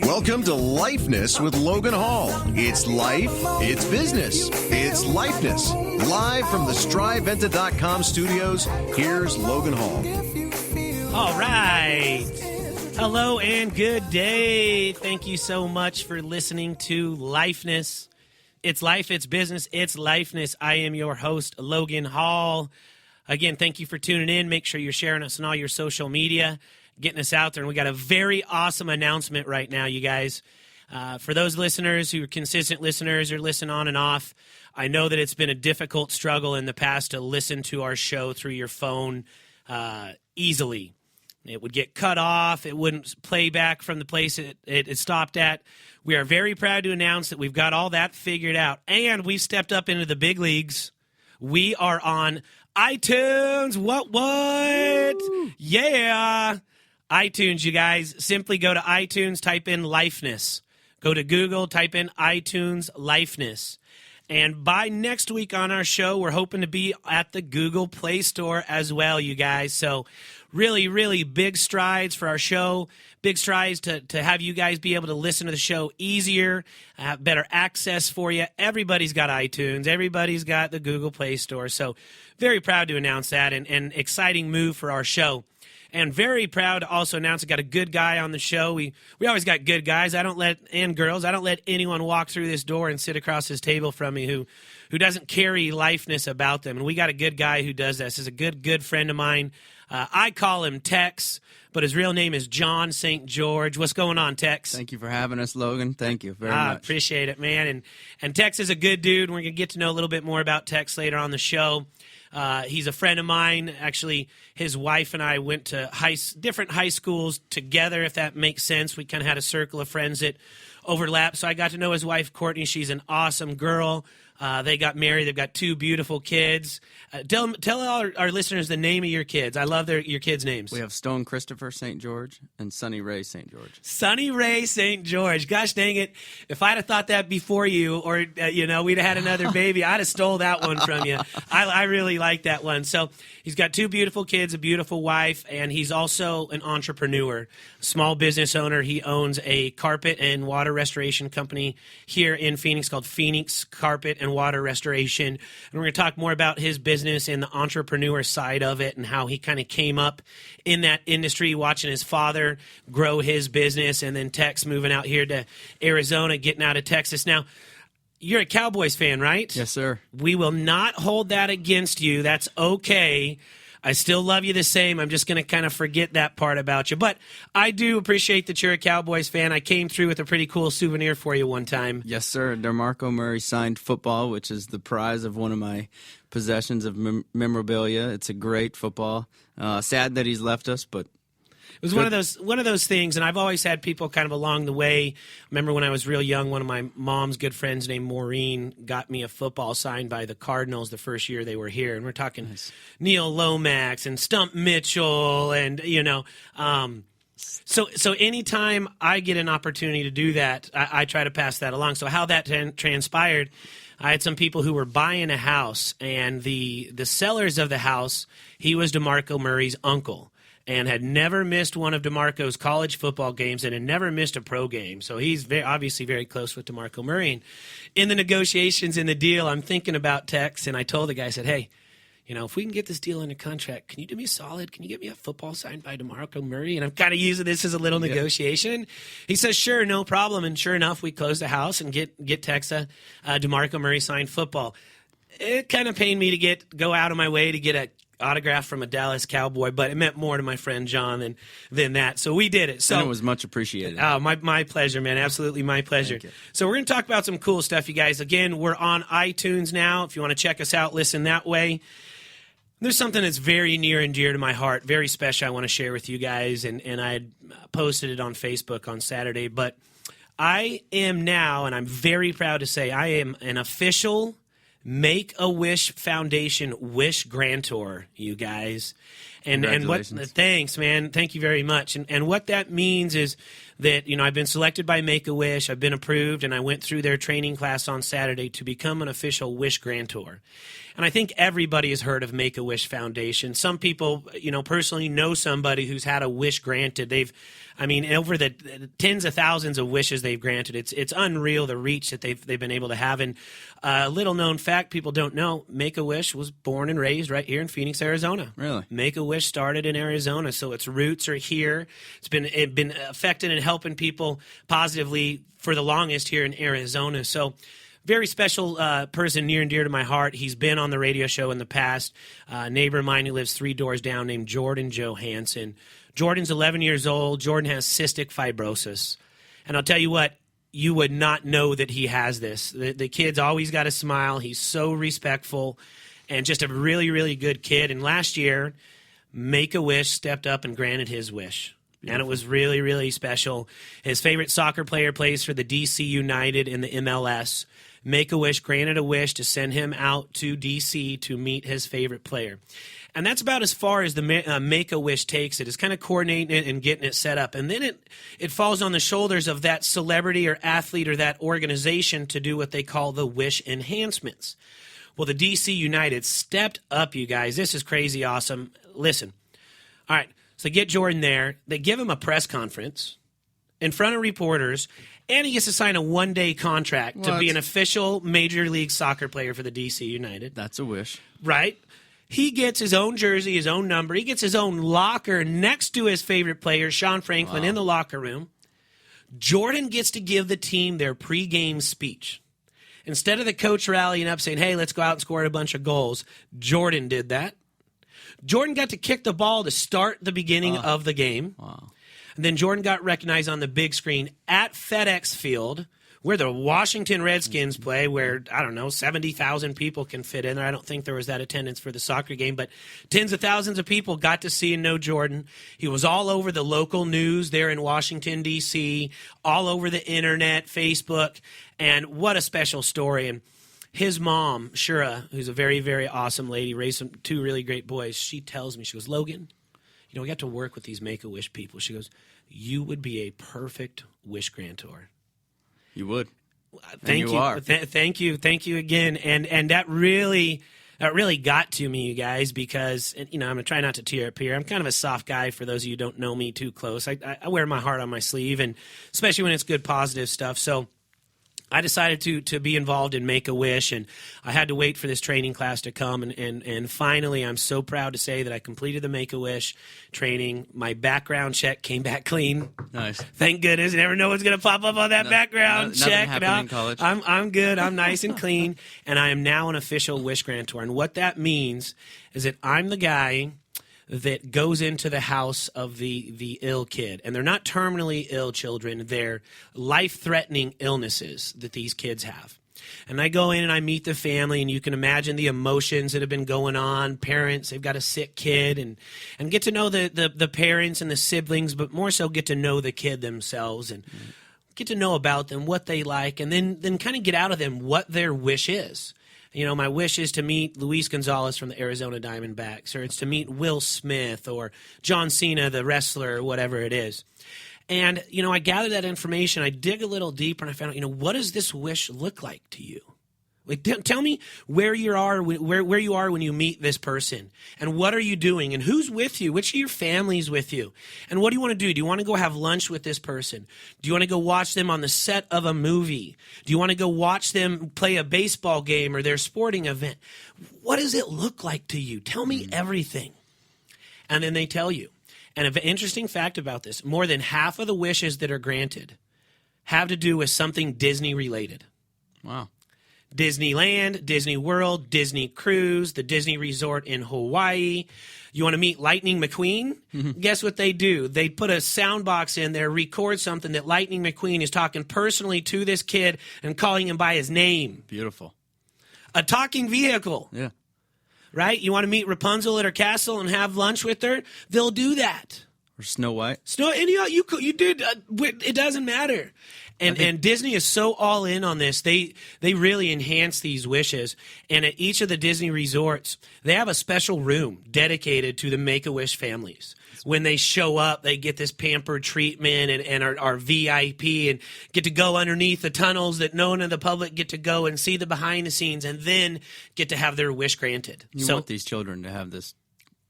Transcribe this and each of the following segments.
Welcome to Lifeness with Logan Hall. It's life, it's business, it's Lifeness. Live from the StriveVenta.com studios, here's Logan Hall. All right. Hello and good day. Thank you so much for listening to Lifeness. It's life, it's business, it's Lifeness. I am your host, Logan Hall. Again, thank you for tuning in. Make sure you're sharing us on all your social media, getting us out there. And we got a very awesome announcement right now, you guys. For those listeners who are consistent listeners or listen on and off, I know that it's been a difficult struggle in the past to listen to our show through your phone easily. It would get cut off. It wouldn't play back from the place it stopped at. We are very proud to announce that we've got all that figured out. And we've stepped up into the big leagues. We are on iTunes. What? Woo! Yeah. iTunes, you guys. Simply go to iTunes, type in Lifeness. Go to Google, type in iTunes Lifeness. And by next week on our show, we're hoping to be at the Google Play Store as well, you guys. So really, really big strides for our show. Big strides to have you guys be able to listen to the show easier, have better access for you. Everybody's got iTunes. Everybody's got the Google Play Store. So very proud to announce that and exciting move for our show. And very proud to also announce we got a good guy on the show. We always got good guys. And girls, I don't let anyone walk through this door and sit across this table from me who doesn't carry lifeness about them. And we got a good guy who does this. He's a good friend of mine. I call him Tex, but his real name is John St. George. What's going on, Tex? Thank you for having us, Logan. Thank you very much. I appreciate it, man. And Tex is a good dude. We're going to get to know a little bit more about Tex later on the show. He's a friend of mine. Actually, his wife and I went to different high schools together, if that makes sense. We kind of had a circle of friends that overlap. So I got to know his wife, Courtney. She's an awesome girl. They got married. They've got two beautiful kids. Tell all our listeners the name of your kids. I love your kids' names. We have Stone Christopher St. George and Sunny Ray St. George. Sunny Ray St. George. Gosh dang it. If I'd have thought that before you or, we'd have had another baby, I'd have stole that one from you. I really like that one. So he's got two beautiful kids, a beautiful wife, and he's also an entrepreneur, small business owner. He owns a carpet and water restoration company here in Phoenix called Phoenix Carpet and Water Restoration. And we're going to talk more about his business and the entrepreneur side of it and how he kind of came up in that industry, watching his father grow his business, and then Tex moving out here to Arizona, getting out of Texas. Now, you're a Cowboys fan, right? Yes, sir. We will not hold that against you. That's okay. I still love you the same. I'm just going to kind of forget that part about you. But I do appreciate that you're a Cowboys fan. I came through with a pretty cool souvenir for you one time. Yes, sir. DeMarco Murray signed football, which is the prize of one of my possessions of memorabilia. It's a great football. Sad that he's left us, but it was one of those things, and I've always had people kind of along the way. I remember when I was real young, one of my mom's good friends named Maureen got me a football signed by the Cardinals the first year they were here, and we're talking Neil Lomax and Stump Mitchell, and So anytime I get an opportunity to do that, I try to pass that along. So how that transpired, I had some people who were buying a house, and the sellers of the house, he was DeMarco Murray's uncle, and had never missed one of DeMarco's college football games and had never missed a pro game. So he's obviously very close with DeMarco Murray. And in the negotiations in the deal, I'm thinking about Tex, and I told the guy, I said, hey, if we can get this deal under contract, can you do me a solid? Can you get me a football signed by DeMarco Murray? And I'm kind of using this as a little negotiation. He says, sure, no problem. And sure enough, we close the house and get Tex a DeMarco Murray signed football. It kind of pained me to go out of my way to get a autograph from a Dallas Cowboy, but it meant more to my friend John than that. So we did it. So and it was much appreciated. Oh, my pleasure, man. Absolutely my pleasure. So we're going to talk about some cool stuff, you guys. Again, we're on iTunes now. If you want to check us out, listen that way. There's something that's very near and dear to my heart, very special I want to share with you guys, and I had posted it on Facebook on Saturday. But I am now, and I'm very proud to say, I am an official Make-A-Wish Foundation wish grantor, you guys. And what? Congratulations. Thanks, man. Thank you very much. And what that means is that I've been selected by Make-A-Wish. I've been approved, and I went through their training class on Saturday to become an official Wish grantor. And I think everybody has heard of Make-A-Wish Foundation. Some people, personally know somebody who's had a wish granted. Over the tens of thousands of wishes they've granted. It's unreal the reach that they've been able to have. And a little known fact people don't know: Make-A-Wish was born and raised right here in Phoenix, Arizona. Really? Make-A-Wish started in Arizona, so its roots are here. It's been affected and helping people positively for the longest here in Arizona. So, very special person near and dear to my heart. He's been on the radio show in the past. A neighbor of mine who lives 3 doors down named Jordan Johansson. Jordan's 11 years old. Jordan has cystic fibrosis. And I'll tell you what, you would not know that he has this. The kid's always got a smile. He's so respectful and just a really, really good kid. And last year, Make-A-Wish stepped up and granted his wish. Beautiful. And it was really, really special. His favorite soccer player plays for the DC United in the MLS. Make-A-Wish granted a wish to send him out to D.C. to meet his favorite player. And that's about as far as the Make-A-Wish takes it. It's kind of coordinating it and getting it set up. And then it falls on the shoulders of that celebrity or athlete or that organization to do what they call the wish enhancements. Well, the D.C. United stepped up, you guys. This is crazy awesome. Listen. All right, so they get Jordan there. They give him a press conference in front of reporters, and he gets to sign a 1-day contract to be an official Major League Soccer player for the D.C. United. That's a wish. Right? He gets his own jersey, his own number. He gets his own locker next to his favorite player, Sean Franklin, in the locker room. Jordan gets to give the team their pregame speech. Instead of the coach rallying up saying, hey, let's go out and score a bunch of goals, Jordan did that. Jordan got to kick the ball to start the beginning of the game. Wow. And then Jordan got recognized on the big screen at FedEx Field, where the Washington Redskins play, where, 70,000 people can fit in there. I don't think there was that attendance for the soccer game, but tens of thousands of people got to see and know Jordan. He was all over the local news there in Washington, D.C., all over the internet, Facebook, and what a special story. And his mom, Shura, who's a very, very awesome lady, raised 2 really great boys, she tells me, she goes, Logan, we got to work with these Make-A-Wish people. She goes, you would be a perfect wish grantor. You would. Thank you. Are. Thank you again. And that really got to me, you guys, because I'm going to try not to tear up here. I'm kind of a soft guy for those of you who don't know me too close. I wear my heart on my sleeve, and especially when it's good, positive stuff. So I decided to be involved in Make-A-Wish, and I had to wait for this training class to come, and finally I'm so proud to say that I completed the Make-A-Wish training. My background check came back clean. Nice. Thank goodness. You never know what's going to pop up on that background check. Nothing happened in college. I'm good. I'm nice and clean, and I am now an official wish grantor. And what that means is that I'm the guy that goes into the house of the ill kid. And they're not terminally ill children. They're life-threatening illnesses that these kids have. And I go in and I meet the family, and you can imagine the emotions that have been going on. Parents, they've got a sick kid, and get to know the parents and the siblings, but more so get to know the kid themselves and get to know about them, what they like, and then kind of get out of them what their wish is. My wish is to meet Luis Gonzalez from the Arizona Diamondbacks, or it's to meet Will Smith or John Cena, the wrestler, or whatever it is. And, I gather that information, I dig a little deeper, and I found out, what does this wish look like to you? Like, tell me where you are when you meet this person, and what are you doing, and who's with you, which of your family's with you, and what do you want to do? Do you want to go have lunch with this person? Do you want to go watch them on the set of a movie? Do you want to go watch them play a baseball game or their sporting event? What does it look like to you? Tell me everything. And then they tell you. And an interesting fact about this, more than half of the wishes that are granted have to do with something Disney related. Wow. Disneyland, Disney World, Disney Cruise, the Disney Resort in Hawaii. You want to meet Lightning McQueen? Mm-hmm. Guess what they do? They put a sound box in there, record something that Lightning McQueen is talking personally to this kid and calling him by his name. Beautiful. A talking vehicle. Yeah. Right? You want to meet Rapunzel at her castle and have lunch with her? They'll do that. Or Snow White. And you did. It doesn't matter. And Disney is so all in on this. They really enhance these wishes. And at each of the Disney resorts, they have a special room dedicated to the Make-A-Wish families. When they show up, they get this pampered treatment and are VIP and get to go underneath the tunnels that no one in the public get to go and see the behind the scenes, and then get to have their wish granted. You want these children to have this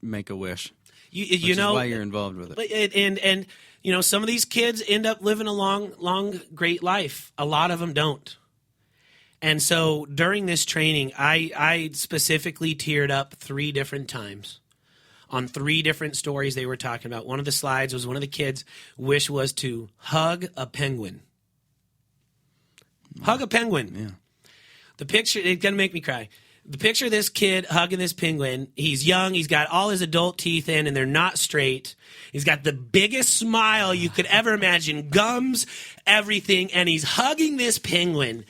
Make-A-Wish. Which is why you're involved with it. And some of these kids end up living a long, great life. A lot of them don't. And so during this training, I specifically teared up 3 different times on 3 different stories they were talking about. One of the slides was one of the kids' wish was to hug a penguin. Hug a penguin. Yeah. The picture, it's going to make me cry. The picture of this kid hugging this penguin, he's young, he's got all his adult teeth in, and they're not straight. He's got the biggest smile you could ever imagine, gums, everything, and he's hugging this penguin.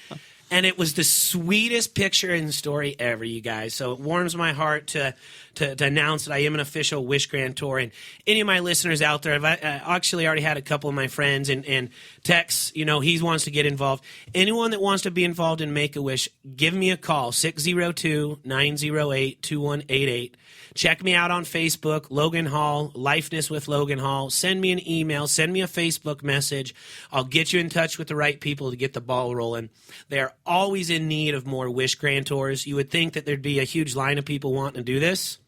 And it was the sweetest picture in the story ever, you guys. So it warms my heart to announce that I am an official Wish Grantor. And any of my listeners out there, I've actually already had a couple of my friends and Tex, he wants to get involved. Anyone that wants to be involved in Make-A-Wish, give me a call, 602-908-2188. Check me out on Facebook, Logan Hall, Lifeness with Logan Hall. Send me an email, send me a Facebook message. I'll get you in touch with the right people to get the ball rolling. They are always in need of more Wish Grantors. You would think that there'd be a huge line of people wanting to do this.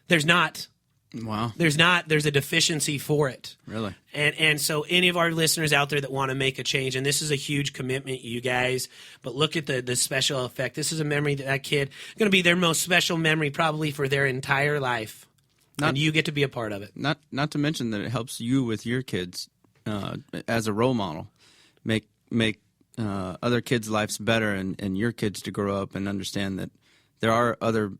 There's not. Wow. There's not. There's a deficiency for it. Really? And so any of our listeners out there that want to make a change, and this is a huge commitment, you guys, but look at the special effect. This is a memory that kid, going to be their most special memory probably for their entire life. And you get to be a part of it. Not to mention that it helps you with your kids as a role model. Make other kids' lives better and your kids to grow up and understand that there are other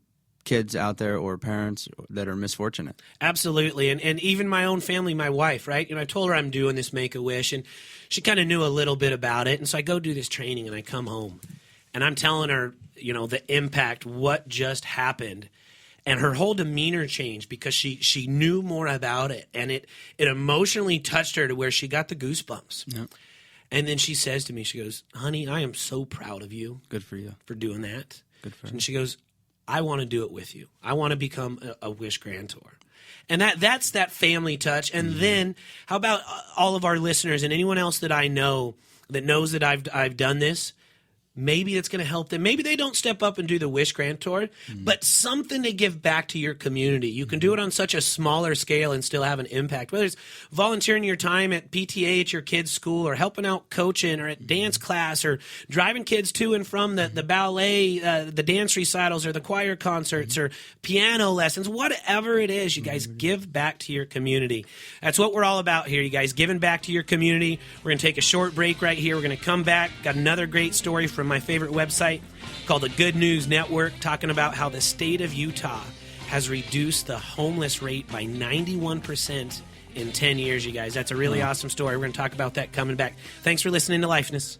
kids out there or parents that are misfortunate. Absolutely. And even my own family, my wife, right? I told her I'm doing this Make-A-Wish, and she kind of knew a little bit about it. And so I go do this training, and I come home, and I'm telling her, the impact, what just happened. And her whole demeanor changed because she knew more about it. And it emotionally touched her to where she got the goosebumps. Yep. And then she says to me, she goes, honey, I am so proud of you. Good for you. For doing that. Good for her. And she goes, I want to do it with you. I want to become a Wish Grantor. And that's that family touch. And then how about all of our listeners and anyone else that I know that knows that I've done this? Maybe it's going to help them. Maybe they don't step up and do the Wish Grantor, but something to give back to your community. You can do it on such a smaller scale and still have an impact, whether it's volunteering your time at PTA at your kid's school or helping out coaching or at dance class or driving kids to and from the ballet, the dance recitals or the choir concerts or piano lessons, whatever it is, you guys give back to your community. That's what we're all about here, you guys, giving back to your community. We're going to take a short break right here. We're going to come back. Got another great story from my favorite website called the Good News Network, talking about how the state of Utah has reduced the homeless rate by 91% in 10 years, you guys. That's a really awesome story. We're going to talk about that coming back. Thanks for listening to Lifeness.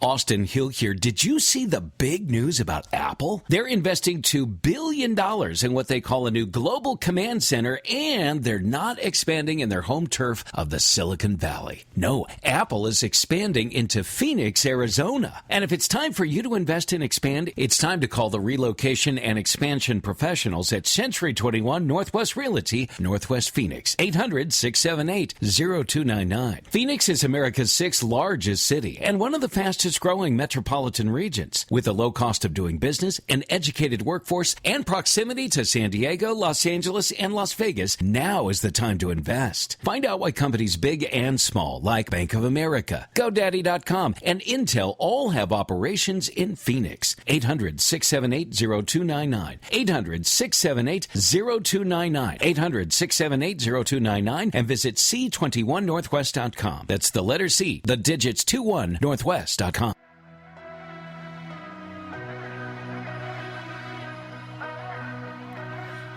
Austin Hill here. Did you see the big news about Apple? They're investing $2 billion in what they call a new global command center, and they're not expanding in their home turf of the Silicon Valley. No, Apple is expanding into Phoenix, Arizona. And if it's time for you to invest and expand, it's time to call the relocation and expansion professionals at Century 21 Northwest Realty, Northwest Phoenix, 800-678-0299. Phoenix is America's 6th largest city and one of the fastest growing metropolitan regions. With a low cost of doing business, an educated workforce, and proximity to San Diego, Los Angeles, and Las Vegas, now is the time to invest. Find out why companies big and small, like Bank of America, GoDaddy.com, and Intel all have operations in Phoenix. 800-678-0299. 800-678-0299. 800-678-0299. And visit C21Northwest.com. That's the letter C, the digits 21Northwest.com.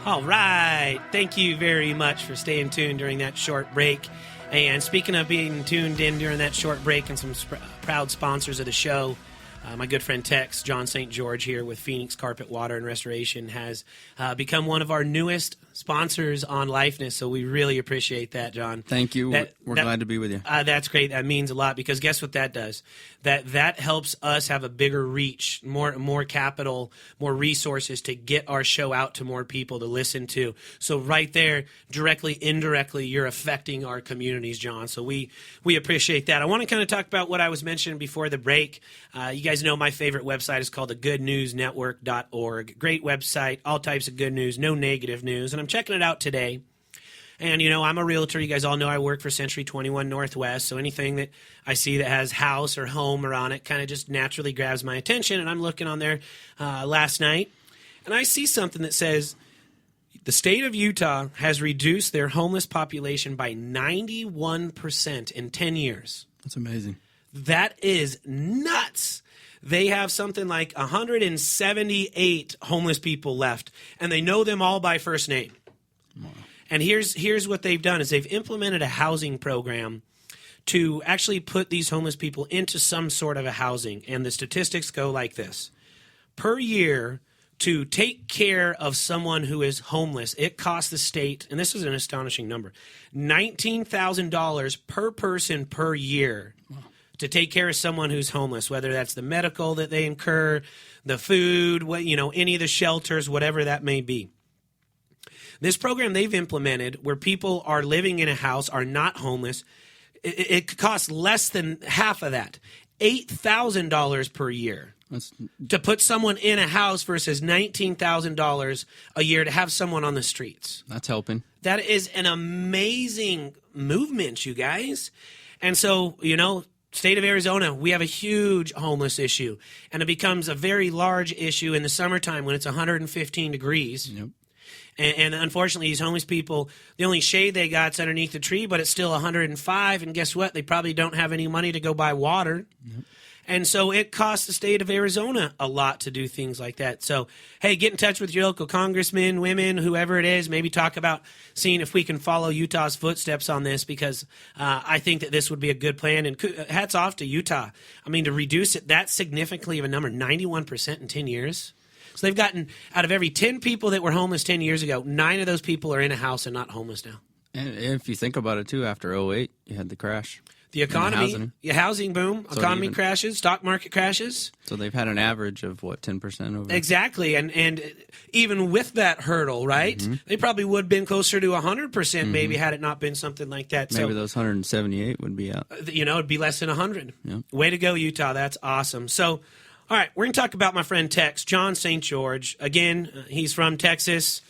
All right. Thank you very much for staying tuned during that short break. And speaking of being tuned in during that short break and some proud sponsors of the show, my good friend Tex, John St. George here with Phoenix Carpet, Water, and Restoration has become one of our newest sponsors on Lifeness, so we really appreciate that, John. Thank you. We're glad to be with you. That's great. That means a lot because guess what that does? That helps us have a bigger reach, more capital, more resources to get our show out to more people to listen to. So right there, directly, indirectly, you're affecting our communities, John. So we appreciate that. I want to kind of talk about what I was mentioning before the break. You guys know my favorite website is called thegoodnewsnetwork.org. Great website, all types of good news, no negative news. And I'm checking it out today. And, I'm a realtor. You guys all know I work for Century 21 Northwest, so anything that I see that has house or home or on it kind of just naturally grabs my attention. And I'm looking on there last night, and I see something that says the state of Utah has reduced their homeless population by 91% in 10 years. That's amazing. That is nuts. They have something like 178 homeless people left, and they know them all by first name. Wow. And here's what they've done is they've implemented a housing program to actually put these homeless people into some sort of a housing. And the statistics go like this. Per year, to take care of someone who is homeless, it costs the state, and this is an astonishing number, $19,000 per person per year. Wow. To take care of someone who's homeless, whether that's the medical that they incur, the food, any of the shelters, whatever that may be. This program they've implemented where people are living in a house, are not homeless, it costs less than half of that, $8,000 per year. To put someone in a house versus $19,000 a year to have someone on the streets. That's helping. That is an amazing movement, you guys. And so, state of Arizona, we have a huge homeless issue, and it becomes a very large issue in the summertime when it's 115 degrees. Yep. And unfortunately, these homeless people, the only shade they got's underneath the tree, but it's still 105, and guess what? They probably don't have any money to go buy water. Yep. And so it costs the state of Arizona a lot to do things like that. So, hey, get in touch with your local congressmen, women, whoever it is. Maybe talk about seeing if we can follow Utah's footsteps on this because I think that this would be a good plan. And hats off to Utah. I mean, to reduce it that significantly of a number, 91% in 10 years. So they've gotten, out of every 10 people that were homeless 10 years ago, 9 of those people are in a house and not homeless now. And if you think about it, too, after 2008, you had the crash. The economy, housing boom, so economy crashes, stock market crashes. So they've had an average of, 10% over? Exactly. And even with that hurdle, right, they probably would have been closer to 100% maybe had it not been something like that. Maybe those 178 would be out. It'd be less than 100. Yep. Way to go, Utah. That's awesome. So, all right, we're going to talk about my friend Tex, John St. George. Again, he's from Texas.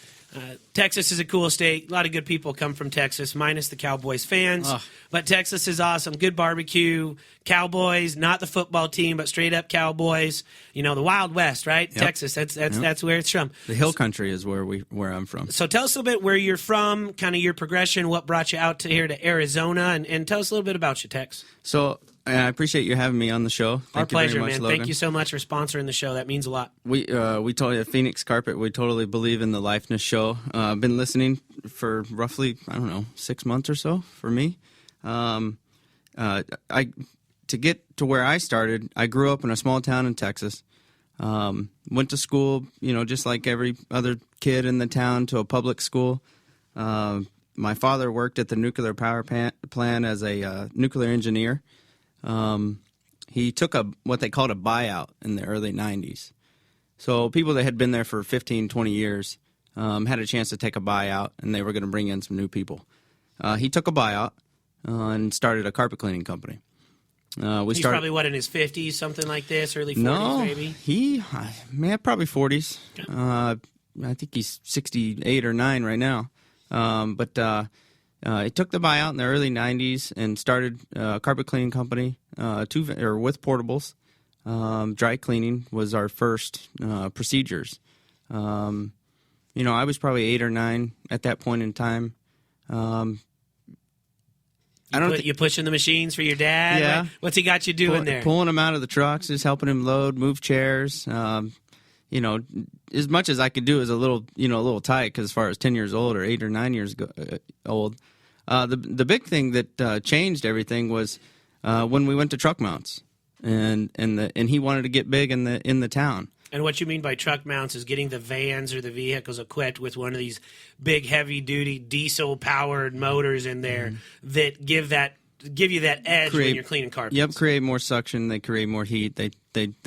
Texas is a cool state. A lot of good people come from Texas, minus the Cowboys fans. Oh. But Texas is awesome. Good barbecue. Cowboys, not the football team, but straight up Cowboys. The Wild West, right? Yep. Texas, that's where it's from. The hill country is where I'm from. So tell us a little bit where you're from, kind of your progression, what brought you out here to Arizona, and tell us a little bit about you, Tex. So I appreciate you having me on the show. Our pleasure, much, man. Logan. Thank you so much for sponsoring the show. That means a lot. We totally at Phoenix Carpet. We totally believe in the Lifeness show. I've been listening for roughly 6 months or so for me. To get to where I started, I grew up in a small town in Texas. Went to school, just like every other kid in the town, to a public school. My father worked at the nuclear power plant as a nuclear engineer. He took what they called a buyout in the early 90s. So people that had been there for 15, 20 years had a chance to take a buyout, and they were going to bring in some new people. He took a buyout and started a carpet cleaning company. He's probably, in his 50s, something like this, early 40s maybe? He probably 40s. Okay. I think he's 68 or 9 right now. But he took the buyout in the early 90s and started a carpet cleaning company with portables. Dry cleaning was our first procedures. I was probably 8 or 9 at that point in time. You pushing the machines for your dad? Yeah. What's he got you doing there? Pulling him out of the trucks, just helping him load, move chairs. As much as I could do is a little tight, because as far as 10 years old or 8 or 9 years old. The big thing that changed everything was when we went to truck mounts, and he wanted to get big in the town. And what you mean by truck mounts is getting the vans or the vehicles equipped with one of these big, heavy-duty, diesel-powered motors in there that give you that edge when you're cleaning carpets. Yep, create more suction. They create more heat. They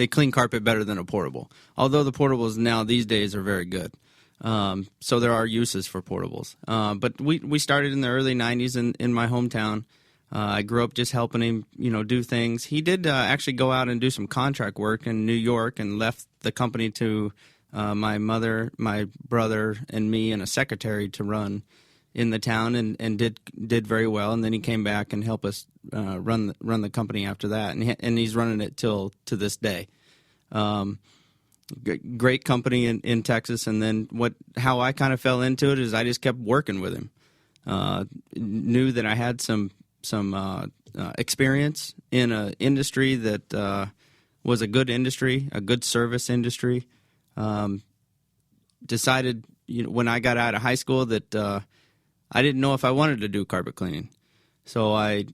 clean carpet better than a portable. Although the portables now these days are very good. So there are uses for portables. But we started in the early 90s in my hometown. I grew up just helping him, do things. He did actually go out and do some contract work in New York and left the company to my mother, my brother, and me and a secretary to run in the town, and did very well. And then he came back and helped us run the company after that, and he's running it till to this day. Great company in Texas. And then how I kind of fell into it is I just kept working with him. Knew that I had some experience in an industry that was a good industry, a good service industry. Decided when I got out of high school that I didn't know if I wanted to do carpet cleaning. So I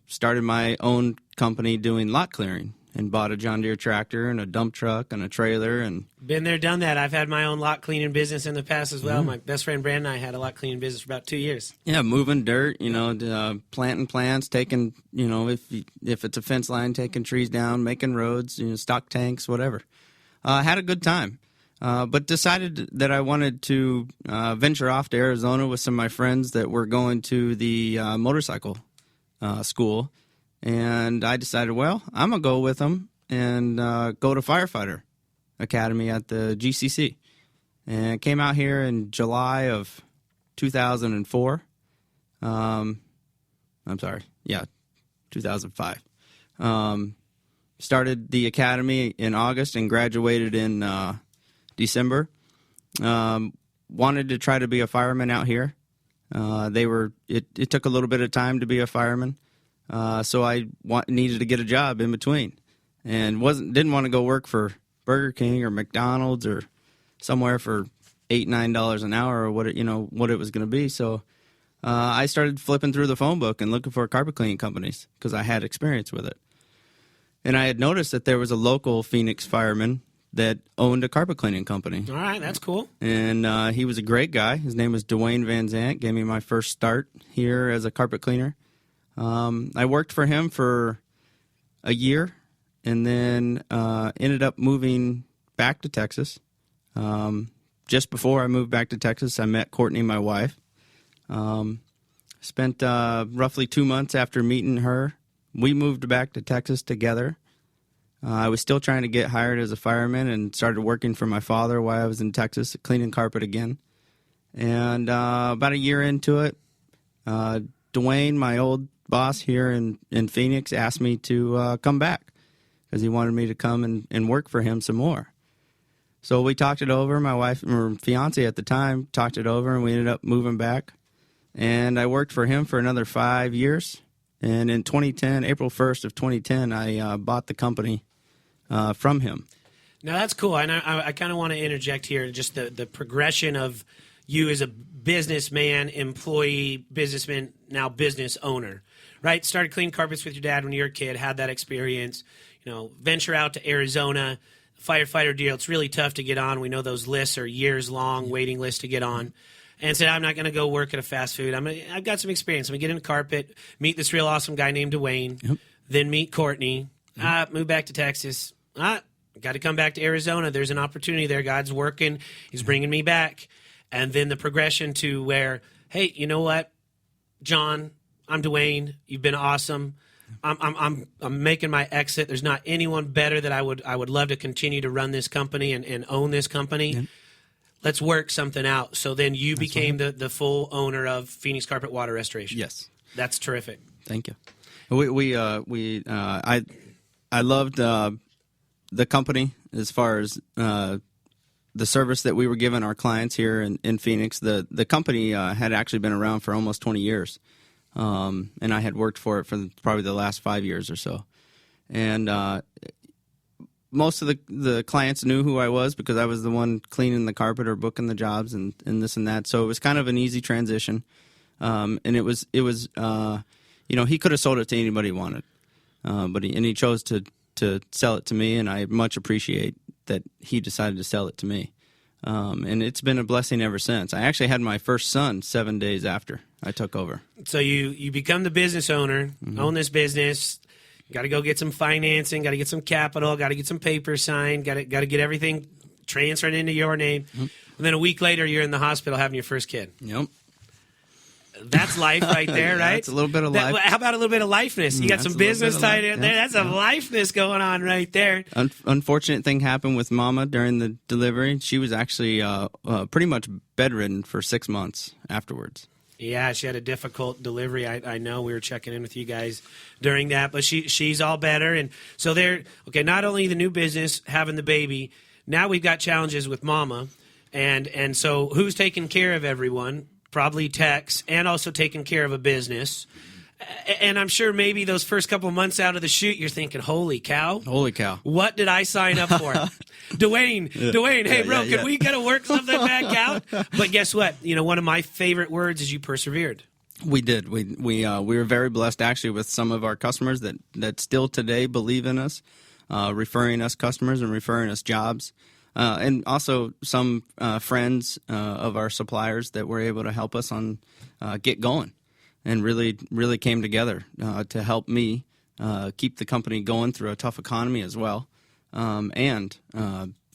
started my own company doing lot clearing and bought a John Deere tractor and a dump truck and a trailer. And been there, done that. I've had my own lot cleaning business in the past as well. My best friend Brandon and I had a lot cleaning business for about 2 years. Yeah, moving dirt, planting plants, taking, if it's a fence line, taking trees down, making roads, stock tanks, whatever. Had a good time. But decided that I wanted to venture off to Arizona with some of my friends that were going to the motorcycle school. And I decided, well, I'm going to go with them and go to Firefighter Academy at the GCC. And came out here in July of 2004. 2005. Started the academy in August and graduated in December. Wanted to try to be a fireman out here. It took a little bit of time to be a fireman. So I needed to get a job in between, and didn't want to go work for Burger King or McDonald's or somewhere for $8-9 an hour or what it was going to be. So I started flipping through the phone book and looking for carpet cleaning companies because I had experience with it. And I had noticed that there was a local Phoenix fireman that owned a carpet cleaning company. All right, that's cool. And he was a great guy. His name was Dwayne Van Zant. Gave me my first start here as a carpet cleaner. I worked for him for a year and then ended up moving back to Texas. Just before I moved back to Texas, I met Courtney, my wife. Spent roughly 2 months after meeting her. We moved back to Texas together. I was still trying to get hired as a fireman and started working for my father while I was in Texas, cleaning carpet again. And about a year into it, Dwayne, my old boss here in Phoenix, asked me to come back because he wanted me to come and work for him some more. So we talked it over. My wife, or fiance at the time, talked it over, and we ended up moving back. And I worked for him for another 5 years. And in 2010, April 1st of 2010, I bought the company from him. Now, that's cool. And I kind of want to interject here just the progression of you as a businessman, employee, businessman, now business owner, right? Started cleaning carpets with your dad when you were a kid, had that experience, venture out to Arizona, firefighter deal. It's really tough to get on. We know those lists are years long, waiting lists to get on. And said, I'm not going to go work at a fast food. I've got some experience. I'm going to get into carpet, meet this real awesome guy named Dwayne, then meet Courtney, move back to Texas. Got to come back to Arizona. There's an opportunity there. God's working. He's bringing me back. And then the progression to where, hey, you know what, John, I'm Dwayne. You've been awesome. I'm making my exit. There's not anyone better that I would love to continue to run this company and own this company. Yeah. Let's work something out. So then you became the full owner of Phoenix Carpet Water Restoration. Yes, that's terrific. Thank you. I loved the company as far as the service that we were giving our clients here in Phoenix. The company had actually been around for almost 20 years, and I had worked for it for probably the last 5 years or so. And most of the clients knew who I was because I was the one cleaning the carpet or booking the jobs and this and that. So it was kind of an easy transition. And it was he could have sold it to anybody he wanted, but he chose to sell it to me, and I much appreciate that he decided to sell it to me. And it's been a blessing ever since. I actually had my first son 7 days after I took over. So you become the business owner, own this business, got to go get some financing, got to get some capital, got to get some papers signed, got to get everything transferred into your name. And then a week later, you're in the hospital having your first kid. Yep. That's life right there, right? It's a little bit of life. How about a little bit of lifeness? You got some business tied in there. That's some lifeness going on right there. Unfortunate thing happened with Mama during the delivery. She was actually pretty much bedridden for 6 months afterwards. Yeah, she had a difficult delivery. I know we were checking in with you guys during that, but she's all better. And so not only the new business, having the baby, now we've got challenges with Mama. And so who's taking care of everyone? Probably Tex, and also taking care of a business. And I'm sure maybe those first couple of months out of the shoot, you're thinking, holy cow. What did I sign up for? Dwayne, hey, bro, can we kind of work something back out? But guess what? One of my favorite words is you persevered. We did. We were very blessed, actually, with some of our customers that still today believe in us, referring us customers and referring us jobs. And also some friends of our suppliers that were able to help us on get going, and really came together to help me keep the company going through a tough economy as well, and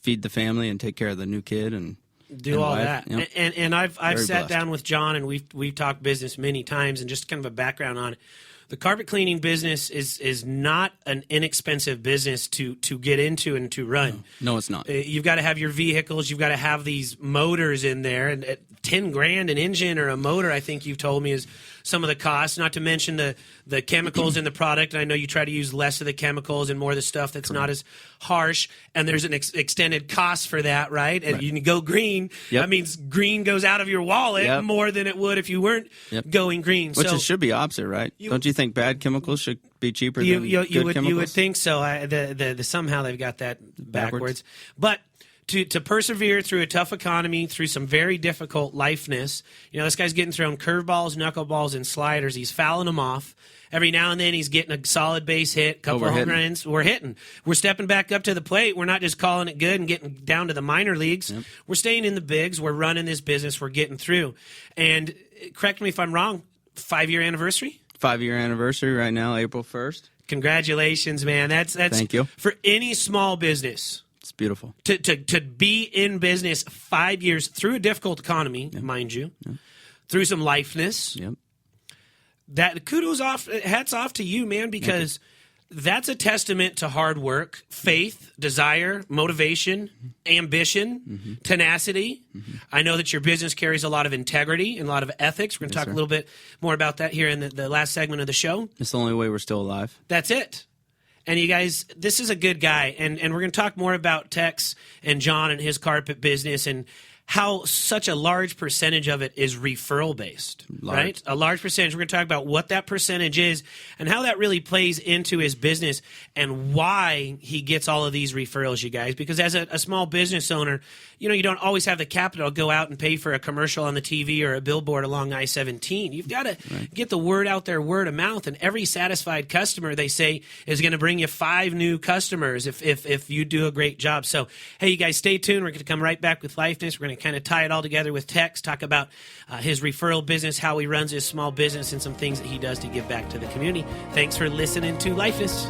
feed the family and take care of the new kid and do all wife. that. Yep. And I've sat blessed. down with John, and we've talked business many times, and just kind of a background on it. The carpet cleaning business is not an inexpensive business to get into and to run. No, it's not. You've got to have your vehicles. You've got to have these motors in there. And at $10,000 an engine or a motor, I think you've told me, is some of the costs, not to mention the chemicals in the product. And I know you try to use less of the chemicals and more of the stuff that's not as harsh. And there's an extended cost for that, right? And you go green. Yep. That means green goes out of your wallet more than it would if you weren't going green. Which it should be opposite, right? Don't you think bad chemicals should be cheaper than good chemicals? You would think so. Somehow they've got that backwards. But to persevere through a tough economy, through some very difficult lifeness, this guy's getting thrown curveballs, knuckleballs, and sliders. He's fouling them off. Every now and then he's getting a solid base hit, couple of home runs. We're hitting. We're stepping back up to the plate. We're not just calling it good and getting down to the minor leagues. Yep. We're staying in the bigs. We're running this business. We're getting through. And correct me if I'm wrong, 5-year anniversary? 5-year anniversary right now, April 1st. Congratulations, man. That's Thank you. For any small business. It's beautiful. To be in business 5 years through a difficult economy, mind you, through some lifeness. Yep. That hats off to you, man, because that's a testament to hard work, faith, desire, motivation, ambition, tenacity. I know that your business carries a lot of integrity and a lot of ethics. We're going to talk a little bit more about that here in the last segment of the show. It's the only way we're still alive. That's it. And you guys, this is a good guy. And we're going to talk more about Tex and John and his carpet business and how such a large percentage of it is referral based, right? A large percentage. We're going to talk about what that percentage is and how that really plays into his business and why he gets all of these referrals, you guys. Because as a small business owner, you don't always have the capital to go out and pay for a commercial on the TV or a billboard along I-17. You've got to get the word out there, word of mouth. And every satisfied customer, they say, is going to bring you 5 new customers if you do a great job. So, hey, you guys, stay tuned. We're going to come right back with Lifeness. We're going to kind of tie it all together with Tex, talk about his referral business, how he runs his small business, and some things that he does to give back to the community. Thanks for listening to Lifeness.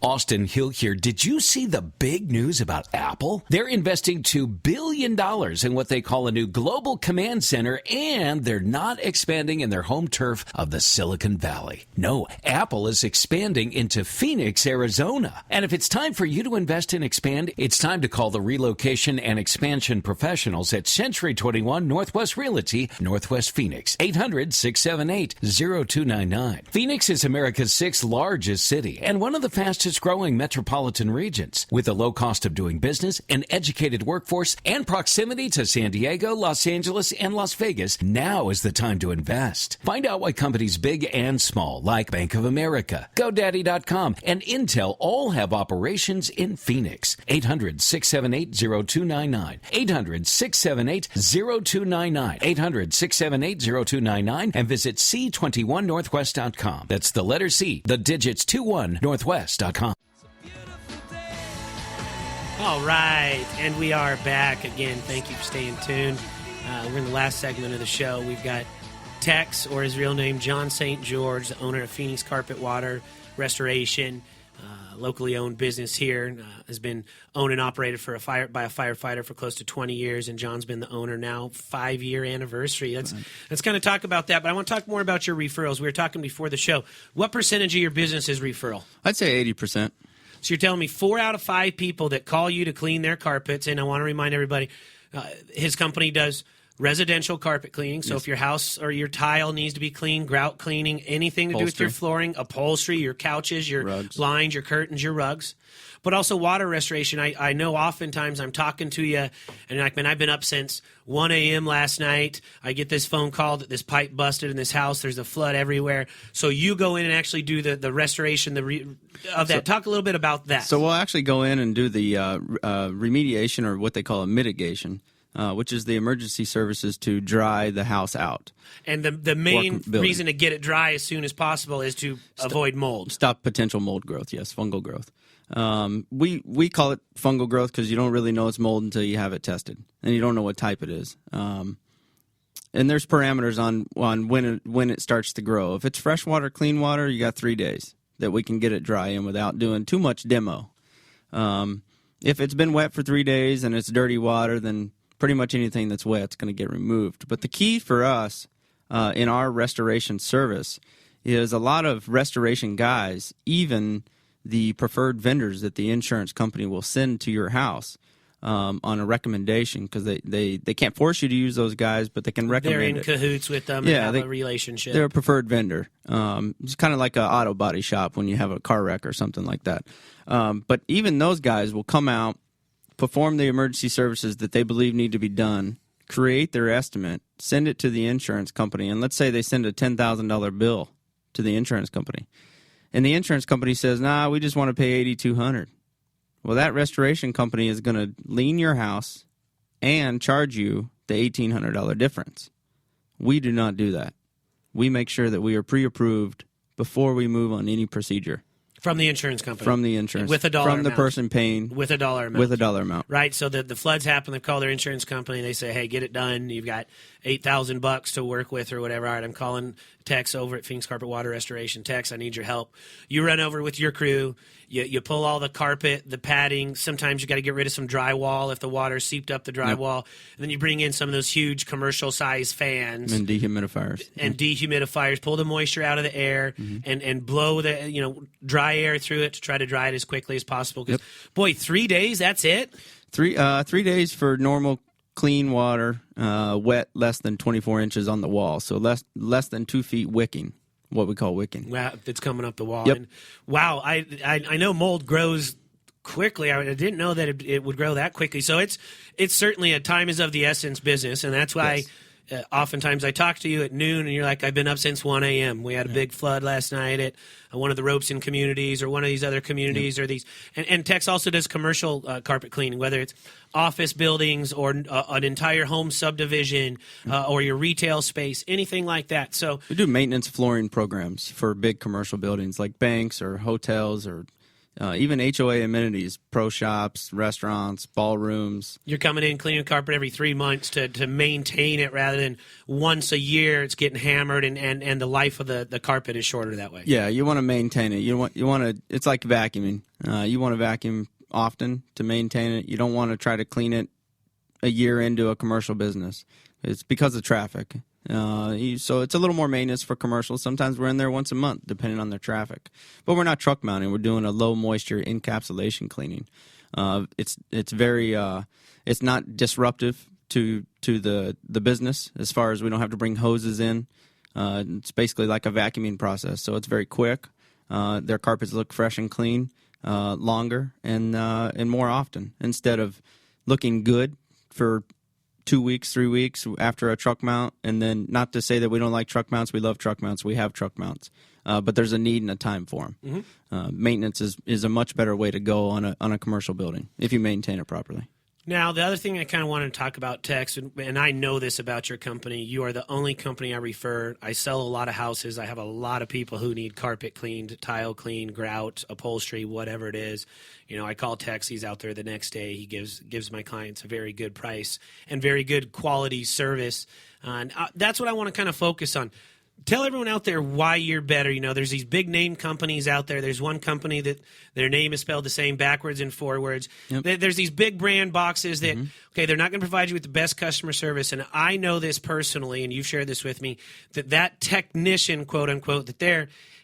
Austin Hill here. Did you see the big news about Apple? They're investing $2 billion in what they call a new global command center, and they're not expanding in their home turf of the Silicon Valley. No, Apple is expanding into Phoenix, Arizona. And if it's time for you to invest and expand, it's time to call the relocation and expansion professionals at Century 21 Northwest Realty, Northwest Phoenix, 800-678-0299. Phoenix is America's 6th largest city and one of the fastest growing metropolitan regions. With a low cost of doing business, an educated workforce, and proximity to San Diego, Los Angeles, and Las Vegas, now is the time to invest. Find out why companies big and small, like Bank of America, GoDaddy.com, and Intel all have operations in Phoenix. 800-678-0299. 800-678-0299. 800-678-0299. And visit C21Northwest.com. That's the letter C, the digits 21Northwest.com. All right, and we are back again. Thank you for staying tuned. We're in the last segment of the show. We've got Tex, or his real name, John St. George, the owner of Phoenix Carpet Water Restoration, locally owned business here. Has been owned and operated by a firefighter for close to 20 years, and John's been the owner now, 5-year anniversary. Let's kind of talk about that, but I want to talk more about your referrals. We were talking before the show. What percentage of your business is referral? I'd say 80%. So you're telling me 4 out of 5 people that call you to clean their carpets, and I want to remind everybody, his company does residential carpet cleaning. So if your house or your tile needs to be cleaned, grout cleaning, anything to do with your flooring, upholstery, your couches, your rugs, blinds, your curtains, your rugs. But also water restoration. I know oftentimes I'm talking to you, and you're like, man, I've been up since 1 a.m. last night. I get this phone call that this pipe busted in this house. There's a flood everywhere. So you go in and actually do the restoration of that. Talk a little bit about that. So we'll actually go in and do the remediation, or what they call a mitigation, which is the emergency services to dry the house out. And the main reason to get it dry as soon as possible is to avoid mold. Stop potential mold growth, yes, fungal growth. We call it fungal growth because you don't really know it's mold until you have it tested, and you don't know what type it is. And there's parameters on when it starts to grow. If it's fresh water, clean water, you got 3 days that we can get it dry in without doing too much demo. If it's been wet for 3 days and it's dirty water, then pretty much anything that's wet is going to get removed. But the key for us in our restoration service is a lot of restoration guys, even the preferred vendors that the insurance company will send to your house on a recommendation, because they can't force you to use those guys, but they can recommend it. They're in cahoots with them and have a relationship. They're a preferred vendor. It's kind of like an auto body shop when you have a car wreck or something like that. But even those guys will come out, perform the emergency services that they believe need to be done, create their estimate, send it to the insurance company, and let's say they send a $10,000 bill to the insurance company. And the insurance company says, nah, we just want to pay $8,200. Well, that restoration company is going to lien your house and charge you the $1,800 difference. We do not do that. We make sure that we are pre-approved before we move on any procedure. From the insurance company. From the insurance. With a dollar amount. From the person paying. With a dollar amount. With a dollar amount. Right, so the floods happen, they call their insurance company, they say, hey, get it done, you've got $8,000 to work with or whatever. All right, I'm calling Tex over at Phoenix Carpet Water Restoration. Tex, I need your help. You run over with your crew, you pull all the carpet, the padding, sometimes you got to get rid of some drywall if the water seeped up the drywall, and then you bring in some of those huge commercial-sized fans. And dehumidifiers. And dehumidifiers, pull the moisture out of the air and blow the dry air through it to try to dry it as quickly as possible. Because, boy, 3 days, that's it? 3 days for normal clean water, wet less than 24 inches on the wall, so less than 2 feet wicking, what we call wicking. Wow, it's coming up the wall. Yep. And wow, I know mold grows quickly. I didn't know that it would grow that quickly. So it's certainly a time is of the essence business, and that's why. Yes. Oftentimes I talk to you at noon and you're like, I've been up since 1 a.m. We had a big flood last night at one of the Robeson communities or one of these other communities or these. And Tex also does commercial carpet cleaning, whether it's office buildings or an entire home subdivision or your retail space, anything like that. So we do maintenance flooring programs for big commercial buildings like banks or hotels or even HOA amenities, pro shops, restaurants, ballrooms. You're coming in, cleaning carpet every 3 months to maintain it rather than once a year it's getting hammered and the life of the carpet is shorter that way. Yeah, you want to maintain it. You want to. It's like vacuuming. You want to vacuum often to maintain it. You don't want to try to clean it a year into a commercial business. It's because of traffic. So it's a little more maintenance for commercials. Sometimes we're in there once a month, depending on their traffic. But we're not truck mounting. We're doing a low moisture encapsulation cleaning. It's very it's not disruptive to the business as far as we don't have to bring hoses in. It's basically like a vacuuming process. So it's very quick. Their carpets look fresh and clean longer and more often, instead of looking good for 2 weeks, 3 weeks after a truck mount. And then, not to say that we don't like truck mounts, we love truck mounts, we have truck mounts, but there's a need and a time for them. Maintenance is a much better way to go on a commercial building if you maintain it properly. Now, the other thing I kind of wanted to talk about, Tex, and I know this about your company, you are the only company I refer. I sell a lot of houses. I have a lot of people who need carpet cleaned, tile cleaned, grout, upholstery, whatever it is. You know, I call Tex. He's out there the next day. He gives my clients a very good price and very good quality service. And that's what I want to kind of focus on. Tell everyone out there why you're better. You know, there's these big name companies out there. There's one company that their name is spelled the same backwards and forwards. Yep. There's these big brand boxes that, okay, they're not going to provide you with the best customer service. And I know this personally, and you've shared this with me, that technician, quote unquote,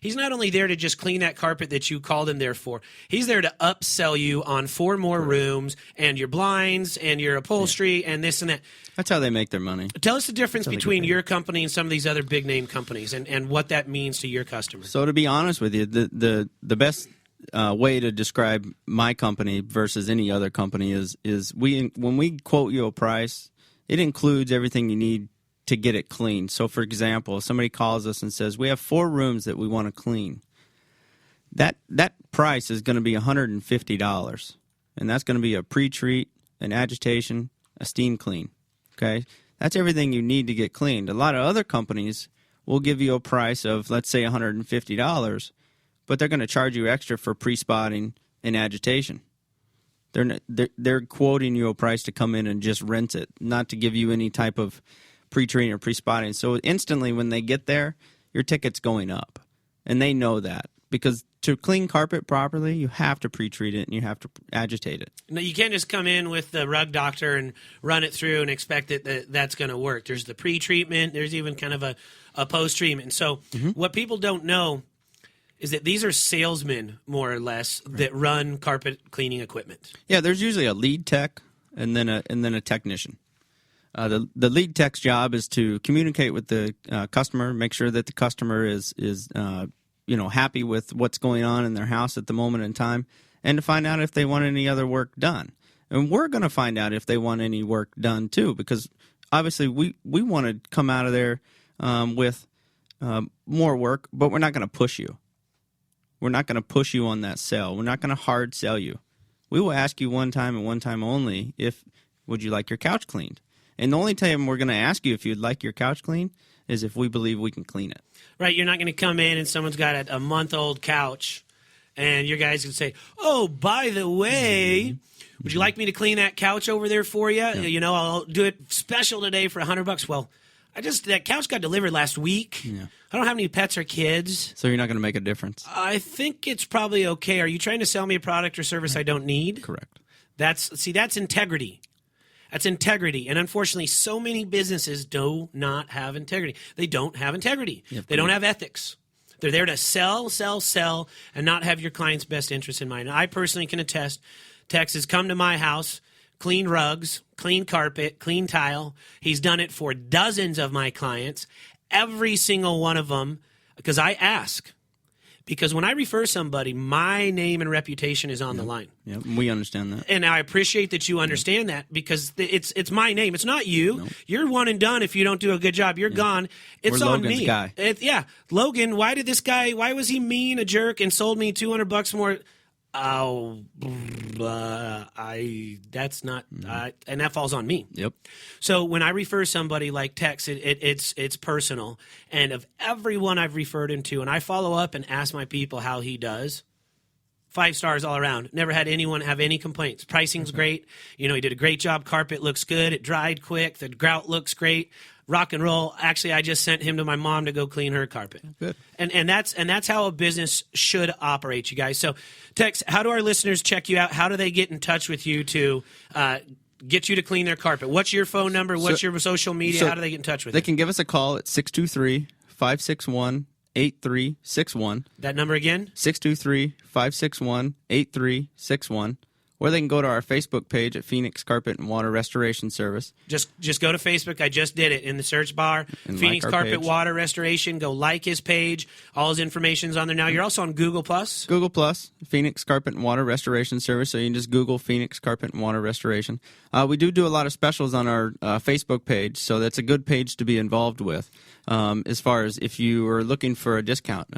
he's not only there to just clean that carpet that you called him there for. He's there to upsell you on 4 more rooms and your blinds and your upholstery and this and that. That's how they make their money. Tell us the difference between your company and some of these other big name companies and what that means to your customers. So to be honest with you, the best way to describe my company versus any other company is when we quote you a price, it includes everything you need to get it clean. So for example, if somebody calls us and says, we have 4 rooms that we want to clean, that price is going to be $150. And that's going to be a pre-treat, an agitation, a steam clean. Okay, that's everything you need to get cleaned. A lot of other companies will give you a price of, let's say, $150, but they're going to charge you extra for pre-spotting and agitation. They're quoting you a price to come in and just rent it, not to give you any type of pre-treating or pre-spotting. So instantly when they get there, your ticket's going up, and they know that. Because to clean carpet properly, you have to pre-treat it and you have to agitate it. No, you can't just come in with the rug doctor and run it through and expect that's going to work. There's the pre-treatment. There's even kind of a post-treatment. So what people don't know is that these are salesmen, more or less, that run carpet cleaning equipment. Yeah, there's usually a lead tech and then a technician. The lead tech's job is to communicate with the customer, make sure that the customer is happy with what's going on in their house at the moment in time, and to find out if they want any other work done. And we're going to find out if they want any work done too, because obviously we want to come out of there with more work, but we're not going to push you. We're not going to push you on that sell. We're not going to hard sell you. We will ask you one time and one time only would you like your couch cleaned? And the only time we're going to ask you if you'd like your couch cleaned is if we believe we can clean it. Right, you're not going to come in and someone's got a month-old couch, and your guys can say, oh, by the way, would you like me to clean that couch over there for you? Yeah. You know, I'll do it special today for $100. Well, that couch got delivered last week. Yeah. I don't have any pets or kids. So you're not going to make a difference? I think it's probably okay. Are you trying to sell me a product or service I don't need? Correct. That's integrity. That's integrity. And unfortunately, so many businesses do not have integrity. They don't have integrity. They don't have ethics. They're there to sell, and not have your client's best interest in mind. And I personally can attest, Tex has come to my house, clean rugs, clean carpet, clean tile. He's done it for dozens of my clients, every single one of them, because I ask. Because when I refer somebody, my name and reputation is on the line. Yeah, we understand that. And I appreciate that you understand that, because it's my name. It's not you. No. You're one and done if you don't do a good job. You're gone. It's We're on Logan's me. Guy. Logan, why was he mean, a jerk, and sold me $200 more? Oh, that's not, and that falls on me. Yep. So when I refer somebody like Tex, it's personal. And of everyone I've referred him to, and I follow up and ask my people how he does, 5 stars all around. Never had anyone have any complaints. Pricing's great. You know, he did a great job. Carpet looks good. It dried quick. The grout looks great. Rock and roll. Actually, I just sent him to my mom to go clean her carpet. Good. And that's how a business should operate, you guys. So, Tex, how do our listeners check you out? How do they get in touch with you to get you to clean their carpet? What's your phone number? What's your social media? How do they get in touch with you? They can give us a call at 623-561-8361. That number again? 623-561-8361. Or they can go to our Facebook page at Phoenix Carpet and Water Restoration Service. Just go to Facebook. I just did it in the search bar. And Phoenix like our Carpet page. Water Restoration. Go like his page. All his information's on there now. You're also on Google+. Google+, Phoenix Carpet and Water Restoration Service. So you can just Google Phoenix Carpet and Water Restoration. We do a lot of specials on our Facebook page, so that's a good page to be involved with. As far as if you are looking for a discount.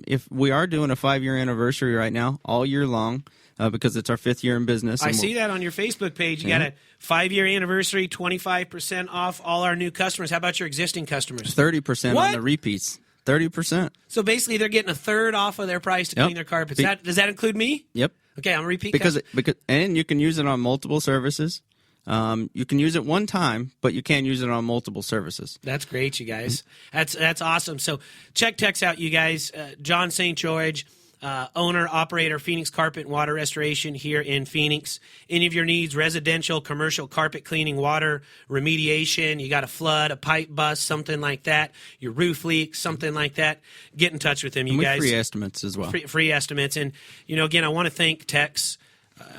If we are doing a 5-year anniversary right now, all year long, because it's our 5th year in business. I see that on your Facebook page. You got a 5-year anniversary, 25% off all our new customers. How about your existing customers? 30% What? on the repeats. 30%. So basically, they're getting a third off of their price to clean their carpets. Does that include me? Yep. Okay, I'm a repeat because and you can use it on multiple services. You can use it one time, but you can't use it on multiple services. That's great, you guys. That's awesome. So check Tex out, you guys. John St. George, owner, operator, Phoenix Carpet and Water Restoration here in Phoenix. Any of your needs, residential, commercial, carpet cleaning, water remediation, you got a flood, a pipe bust, something like that, your roof leak, something like that, get in touch with him, you guys. Free estimates as well. Free estimates. And, again, I want to thank Tex.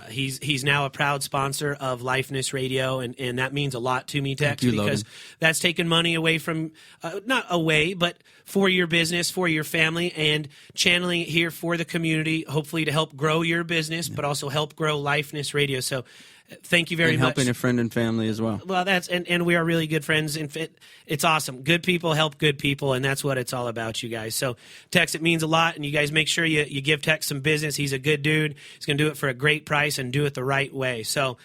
He's now a proud sponsor of Lifeness Radio, and that means a lot to me, Tex, because that's taken money away from, not away, but for your business, for your family, and channeling it here for the community, hopefully to help grow your business, but also help grow Lifeness Radio. So thank you very much. And helping a friend and family as well. Well, and we are really good friends. And it's awesome. Good people help good people, and that's what it's all about, you guys. So, Tex, it means a lot, and you guys make sure you give Tex some business. He's a good dude. He's going to do it for a great price and do it the right way. So,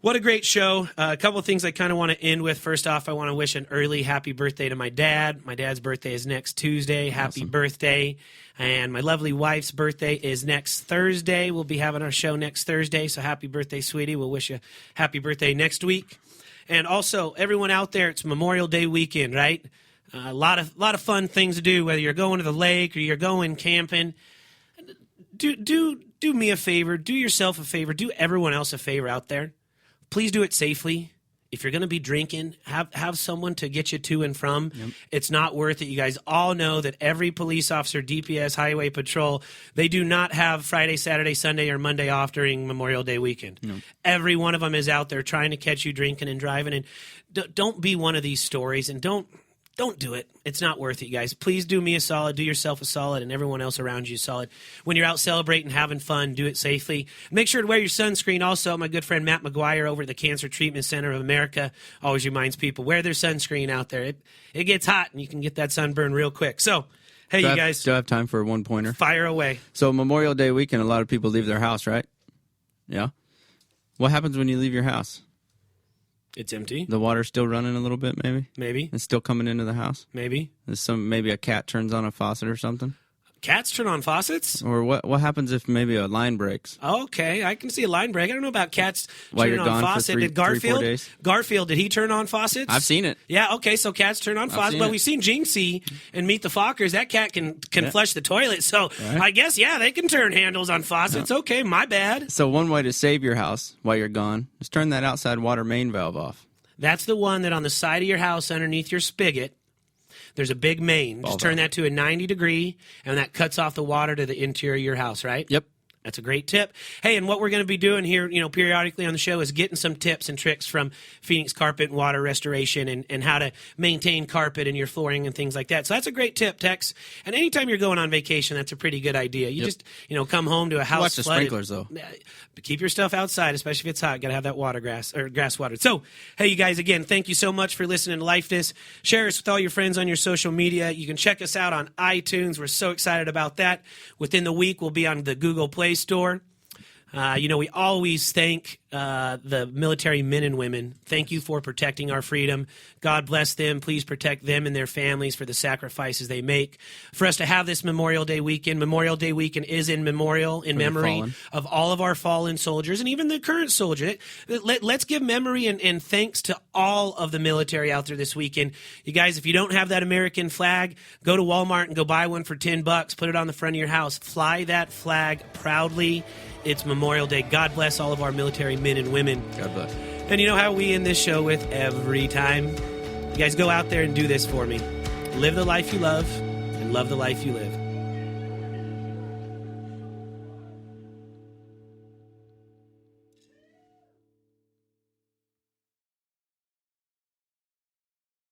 what a great show. A couple of things I kind of want to end with. First off, I want to wish an early happy birthday to my dad. My dad's birthday is next Tuesday. Happy birthday. And my lovely wife's birthday is next Thursday. We'll be having our show next Thursday, so happy birthday, sweetie. We'll wish you happy birthday next week. And also, everyone out there, it's Memorial Day weekend, right? A lot of fun things to do, whether you're going to the lake or you're going camping. Do me a favor. Do yourself a favor. Do everyone else a favor out there. Please do it safely. If you're going to be drinking, have someone to get you to and from. Yep. It's not worth it. You guys all know that every police officer, DPS, Highway Patrol, they do not have Friday, Saturday, Sunday, or Monday off during Memorial Day weekend. No. Every one of them is out there trying to catch you drinking and driving. And don't be one of these stories, and don't do it. It's not worth it, you guys. Please do me a solid, do yourself a solid, and everyone else around you a solid. When you're out celebrating, having fun, do it safely. Make sure to wear your sunscreen. Also, my good friend Matt McGuire over at the Cancer Treatment Center of America always reminds people, wear their sunscreen out there. It gets hot, and you can get that sunburn real quick. So, hey, you guys. Do I have time for one pointer? Fire away. So, Memorial Day weekend, a lot of people leave their house, right? Yeah? What happens when you leave your house? It's empty. The water's still running a little bit, maybe? Maybe. It's still coming into the house? Maybe. Maybe a cat turns on a faucet or something? Cats turn on faucets? Or what happens if maybe a line breaks? Okay, I can see a line break. I don't know about cats While turning you're on gone faucets. for Did Garfield? 3-4 days? Garfield, did he turn on faucets? I've seen it. Yeah, okay, so cats turn on faucets. But we've seen Jinxie and Meet the Fockers. That cat can flush the toilet. So I guess, they can turn handles on faucets. Yeah. Okay, my bad. So one way to save your house while you're gone is turn that outside water main valve off. That's the one that on the side of your house underneath your spigot, there's a big main. Just turn that to a 90 degree, and that cuts off the water to the interior of your house, right? Yep. That's a great tip. Hey, and what we're going to be doing here, periodically on the show is getting some tips and tricks from Phoenix Carpet and Water Restoration and how to maintain carpet in your flooring and things like that. So that's a great tip, Tex. And anytime you're going on vacation, that's a pretty good idea. You just, come home to a house Watch the flooded. sprinklers, though. Keep your stuff outside, especially if it's hot. Got to have that grass watered. So, hey, you guys, again, thank you so much for listening to Lifeness. Share us with all your friends on your social media. You can check us out on iTunes. We're so excited about that. Within the week, we'll be on the Google Play Store. We always thank the military men and women. Thank you for protecting our freedom. God bless them. Please protect them and their families for the sacrifices they make. For us to have this Memorial Day weekend is in memory of all of our fallen soldiers and even the current soldier. Let's give memory and thanks to all of the military out there this weekend. You guys, if you don't have that American flag, go to Walmart and go buy one for $10. Put it on the front of your house. Fly that flag proudly. It's Memorial Day. God bless all of our military men and women. God bless. And you know how we end this show with every time? You guys go out there and do this for me. Live the life you love and love the life you live.